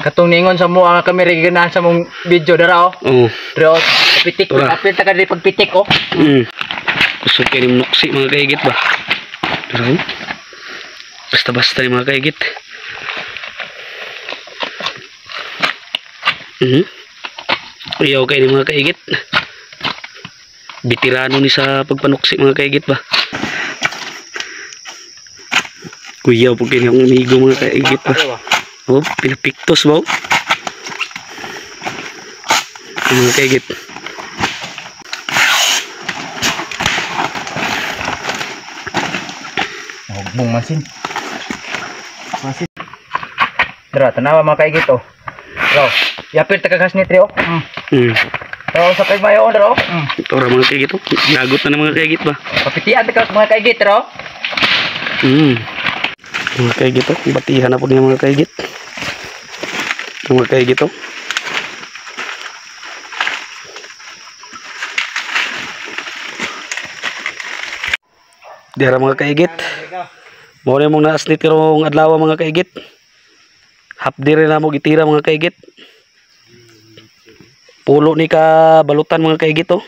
Katong ningon sa mo ang kami ganahan sa mong video dara oh. Oo. Pero pitik apil ta ka di pagpitik oh. Kusog kayo ni Monoksi mga kaigit ba? Pero basta-basta ni mga kaigit. Ayaw kayo ni mga kaigit. Bitirano ni sa pagpanuksi mga kaigit ba? Kuyaw po kayo ng umigo mga kaigit ba? Oh, pinapiktos ba? Mga kaigit. Hugbong masin. Dara, tanawa mga kaigit oh. Bro, yapil ta kagas ni trio. Bro, sa kay mayo dra oh. Ito ra mga kaigit oh. Lagot na mga kaigit ba? Kapitian ta mga kaigit dra oh. Mga kaigit oh. Batihan na po niya mga kaigit. Mga kaigit oh. Dira mga kaigit. Mo na mong naaslit karong adlaw mga kaigit. Hapdi rin na mo gitira mga kaigit. Pulo ni ka balutan mga kaigit oh.